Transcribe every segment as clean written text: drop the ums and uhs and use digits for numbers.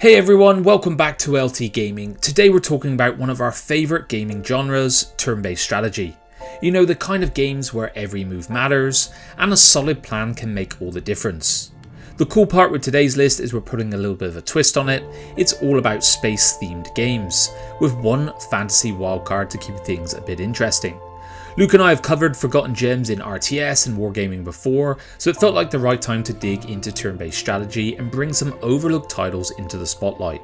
Hey everyone, welcome back to LT Gaming. Today we're talking about one of our favourite gaming genres, turn-based strategy. You know, the kind of games where every move matters, and a solid plan can make all the difference. The cool part with today's list is we're putting a little bit of a twist on it. It's all about space-themed games, with one fantasy wildcard to keep things a bit interesting. Luke and I have covered Forgotten Gems in RTS and Wargaming before, so it felt like the right time to dig into turn-based strategy and bring some overlooked titles into the spotlight.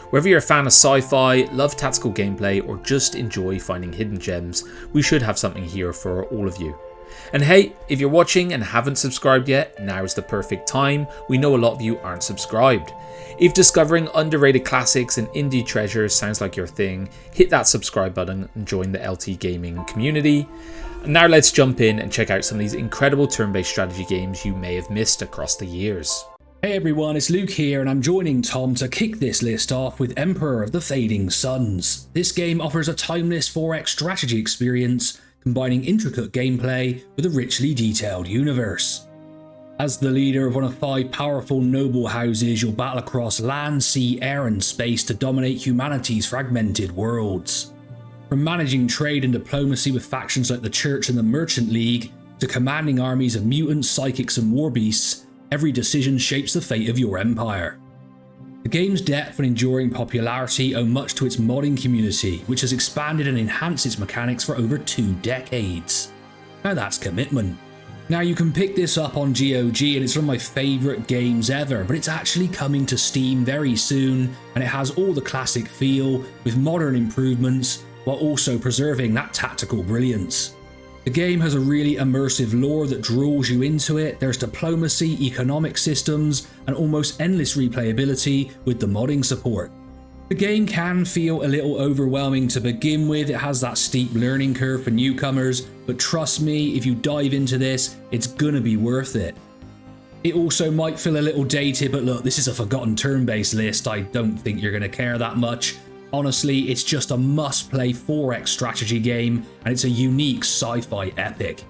Whether you're a fan of sci-fi, love tactical gameplay, or just enjoy finding hidden gems, we should have something here for all of you. And hey, if you're watching and haven't subscribed yet, now is the perfect time. We know a lot of you aren't subscribed. If discovering underrated classics and indie treasures sounds like your thing, hit that subscribe button and join the LT Gaming community. And now let's jump in and check out some of these incredible turn-based strategy games you may have missed across the years. Hey everyone, it's Luke here and I'm joining Tom to kick this list off with Emperor of the Fading Suns. This game offers a timeless 4X strategy experience, combining intricate gameplay with a richly detailed universe. As the leader of one of 5 powerful noble houses, you'll battle across land, sea, air and space to dominate humanity's fragmented worlds. From managing trade and diplomacy with factions like the Church and the Merchant League, to commanding armies of mutants, psychics and war beasts, every decision shapes the fate of your empire. The game's depth and enduring popularity owe much to its modding community, which has expanded and enhanced its mechanics for over 2 decades. Now that's commitment. Now you can pick this up on GOG and it's one of my favourite games ever, but it's actually coming to Steam very soon and it has all the classic feel with modern improvements while also preserving that tactical brilliance. The game has a really immersive lore that draws you into it. There's diplomacy, economic systems, and almost endless replayability with the modding support. The game can feel a little overwhelming to begin with. It has that steep learning curve for newcomers, but trust me, if you dive into this, it's gonna be worth it. It also might feel a little dated, but look, this is a forgotten turn-based list. I don't think you're gonna care that much. Honestly, it's just a must-play 4X strategy game, and it's a unique sci-fi epic.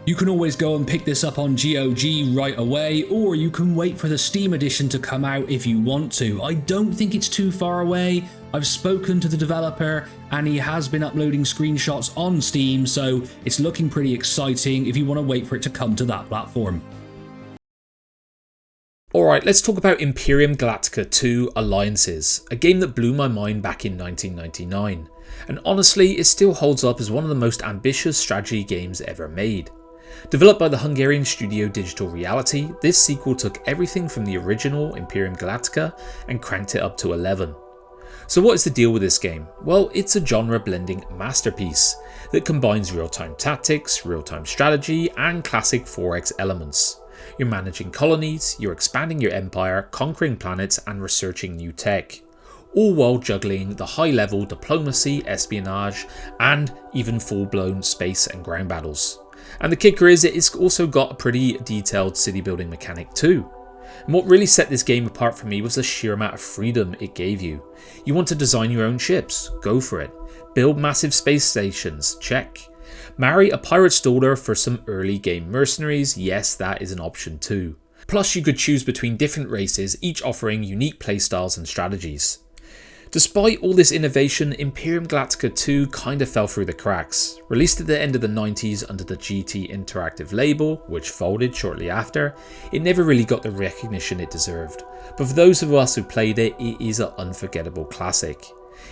You can always go and pick this up on GOG right away, or you can wait for the Steam edition to come out if you want to. I don't think it's too far away. I've spoken to the developer, and he has been uploading screenshots on Steam, so it's looking pretty exciting if you want to wait for it to come to that platform. Alright, let's talk about Imperium Galactica 2 Alliances, a game that blew my mind back in 1999, and honestly it still holds up as one of the most ambitious strategy games ever made. Developed by the Hungarian studio Digital Reality, this sequel took everything from the original Imperium Galactica and cranked it up to 11. So what is the deal with this game? Well, it's a genre blending masterpiece that combines real-time tactics, real-time strategy and classic 4X elements. You're managing colonies, you're expanding your empire, conquering planets and researching new tech, all while juggling the high-level diplomacy, espionage and even full-blown space and ground battles. And the kicker is it's also got a pretty detailed city building mechanic too. And what really set this game apart for me was the sheer amount of freedom it gave you. You want to design your own ships? Go for it. Build massive space stations? Check. Marry a pirate's daughter for some early game mercenaries? Yes, that is an option too. Plus you could choose between different races, each offering unique playstyles and strategies. Despite all this innovation, Imperium Galactica 2 kinda fell through the cracks. Released at the end of the 90s under the GT Interactive label, which folded shortly after, it never really got the recognition it deserved. But for those of us who played it, it is an unforgettable classic.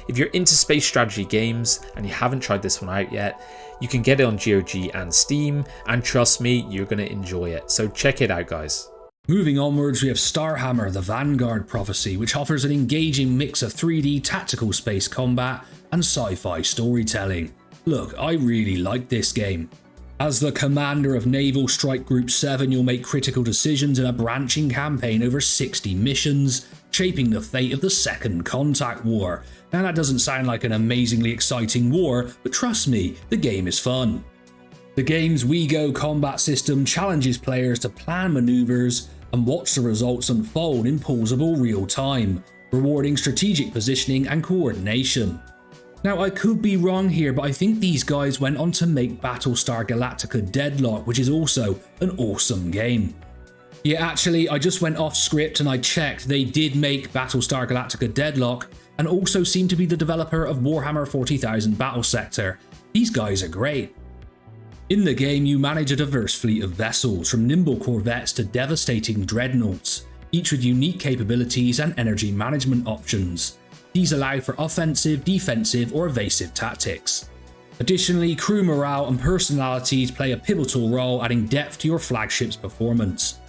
If you're into space strategy games and you haven't tried this one out yet, you can get it on GOG and Steam, and trust me, you're going to enjoy it. So check it out, guys. Moving onwards, we have Starhammer, the Vanguard Prophecy, which offers an engaging mix of 3D tactical space combat and sci-fi storytelling. Look, I really like this game. As the commander of Naval Strike Group 7, you'll make critical decisions in a branching campaign over 60 missions, shaping the fate of the Second Contact War. Now that doesn't sound like an amazingly exciting war, but trust me, the game is fun. The game's WeGo combat system challenges players to plan maneuvers and watch the results unfold in pausable real time, rewarding strategic positioning and coordination. Now I could be wrong here, but I think these guys went on to make Battlestar Galactica Deadlock, which is also an awesome game. Yeah, actually, I just went off script and I checked. They did make Battlestar Galactica Deadlock and also seem to be the developer of Warhammer 40,000 Battle Sector. These guys are great. In the game, you manage a diverse fleet of vessels, from nimble corvettes to devastating dreadnoughts, each with unique capabilities and energy management options. These allow for offensive, defensive, or evasive tactics. Additionally, crew morale and personalities play a pivotal role, adding depth to your flagship's performance.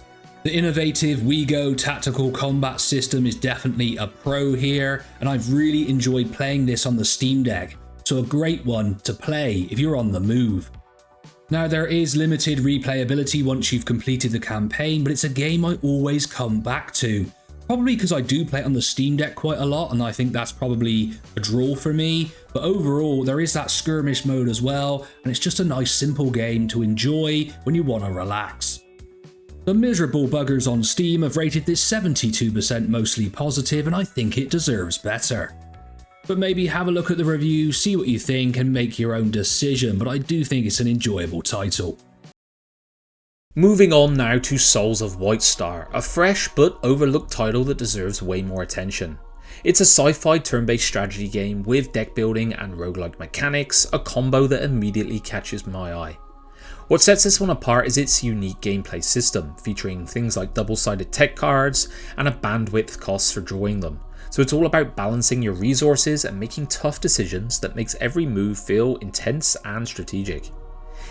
The innovative WeGo tactical combat system is definitely a pro here, and I've really enjoyed playing this on the Steam Deck, so a great one to play if you're on the move. Now, there is limited replayability once you've completed the campaign, but it's a game I always come back to. Probably because I do play it on the Steam Deck quite a lot, and I think that's probably a draw for me. But overall, there is that skirmish mode as well, and it's just a nice simple game to enjoy when you want to relax. The miserable buggers on Steam have rated this 72% mostly positive, and I think it deserves better. But maybe have a look at the review, see what you think, and make your own decision, but I do think it's an enjoyable title. Moving on now to Souls of White Star, a fresh but overlooked title that deserves way more attention. It's a sci-fi turn-based strategy game with deck building and roguelike mechanics, a combo that immediately catches my eye. What sets this one apart is its unique gameplay system, featuring things like double-sided tech cards and a bandwidth cost for drawing them. So it's all about balancing your resources and making tough decisions that makes every move feel intense and strategic.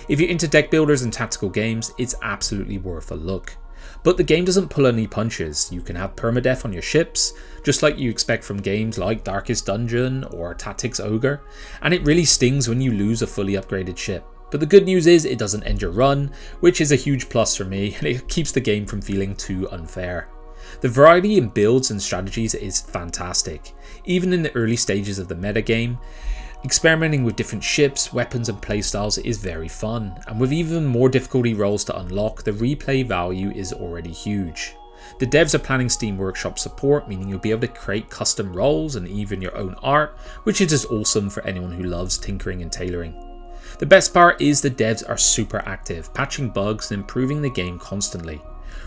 If you're into deck builders and tactical games, it's absolutely worth a look. But the game doesn't pull any punches. You can have permadeath on your ships, just like you expect from games like Darkest Dungeon or Tactics Ogre, and it really stings when you lose a fully upgraded ship. But the good news is it doesn't end your run, which is a huge plus for me, and it keeps the game from feeling too unfair. The variety in builds and strategies is fantastic. Even in the early stages of the metagame, experimenting with different ships, weapons and playstyles is very fun, and with even more difficulty rolls to unlock, the replay value is already huge. The devs are planning Steam Workshop support, meaning you'll be able to create custom roles and even your own art, which is just awesome for anyone who loves tinkering and tailoring. The best part is the devs are super active, patching bugs and improving the game constantly.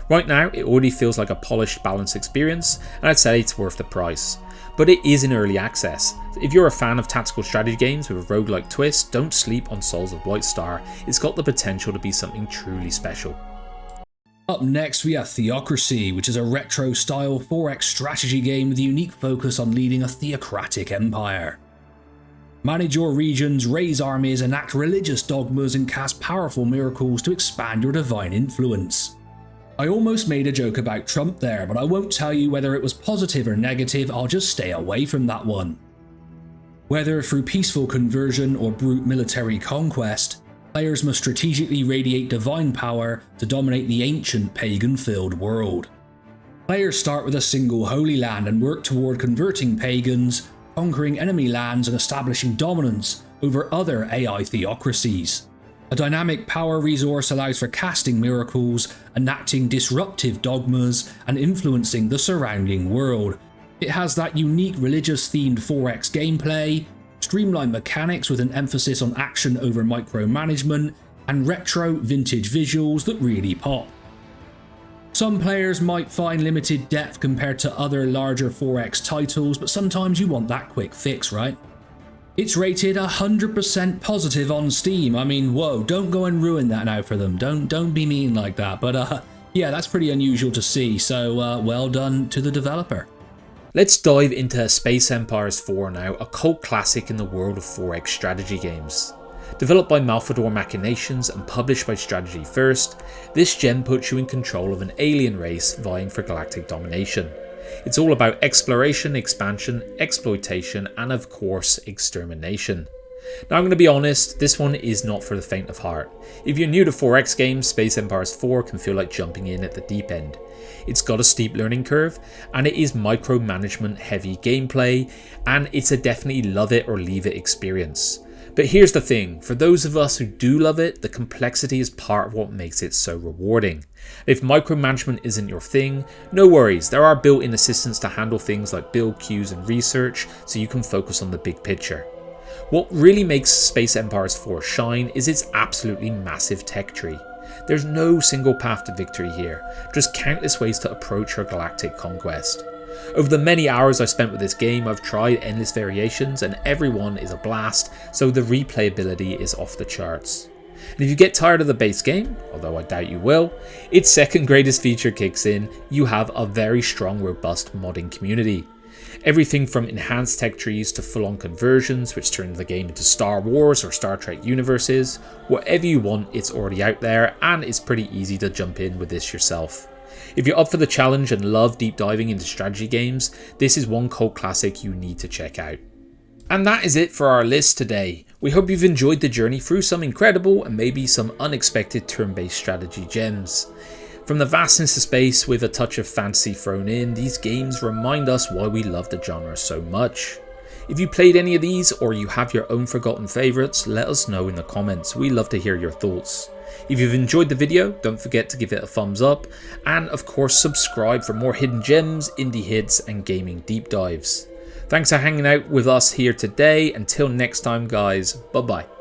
Right now, it already feels like a polished, balanced experience, and I'd say it's worth the price. But it is in early access. If you're a fan of tactical strategy games with a roguelike twist, don't sleep on Souls of White Star. It's got the potential to be something truly special. Up next, we have Theocracy, which is a retro-style 4X strategy game with a unique focus on leading a theocratic empire. Manage your regions, raise armies, enact religious dogmas, and cast powerful miracles to expand your divine influence. I almost made a joke about Trump there, but I won't tell you whether it was positive or negative, I'll just stay away from that one. Whether through peaceful conversion or brute military conquest, players must strategically radiate divine power to dominate the ancient pagan-filled world. Players start with a single holy land and work toward converting pagans, conquering enemy lands and establishing dominance over other AI theocracies. A dynamic power resource allows for casting miracles, enacting disruptive dogmas, and influencing the surrounding world. It has that unique religious-themed 4X gameplay, streamlined mechanics with an emphasis on action over micromanagement, and retro vintage visuals that really pop. Some players might find limited depth compared to other larger 4X titles, but sometimes you want that quick fix, right? It's rated 100% positive on Steam. I mean, whoa, don't go and ruin that now for them. Don't be mean like that. But yeah, that's pretty unusual to see, so well done to the developer. Let's dive into Space Empires 4 now, a cult classic in the world of 4X strategy games. Developed by Malfador Machinations and published by Strategy First, this gem puts you in control of an alien race vying for galactic domination. It's all about exploration, expansion, exploitation, and of course, extermination. Now I'm going to be honest, this one is not for the faint of heart. If you're new to 4X games, Space Empires 4 can feel like jumping in at the deep end. It's got a steep learning curve, and it is micromanagement heavy gameplay, and it's a definitely love it or leave it experience. But here's the thing, for those of us who do love it, the complexity is part of what makes it so rewarding. If micromanagement isn't your thing, no worries, there are built-in assistants to handle things like build queues and research, so you can focus on the big picture. What really makes Space Empires 4 shine is its absolutely massive tech tree. There's no single path to victory here, just countless ways to approach your galactic conquest. Over the many hours I spent with this game, I've tried endless variations and every one is a blast, so the replayability is off the charts. And if you get tired of the base game, although I doubt you will, its second greatest feature kicks in. You have a very strong, robust modding community. Everything from enhanced tech trees to full-on conversions, which turn the game into Star Wars or Star Trek universes. Whatever you want, it's already out there, and it's pretty easy to jump in with this yourself. If you're up for the challenge and love deep diving into strategy games, this is one cult classic you need to check out. And that is it for our list today. We hope you've enjoyed the journey through some incredible and maybe some unexpected turn-based strategy gems. From the vastness of space with a touch of fantasy thrown in, these games remind us why we love the genre so much. If you played any of these or you have your own forgotten favourites, let us know in the comments. We love to hear your thoughts. If you've enjoyed the video, don't forget to give it a thumbs up, and of course subscribe for more hidden gems, indie hits and gaming deep dives. Thanks for hanging out with us here today. Until next time guys, bye bye.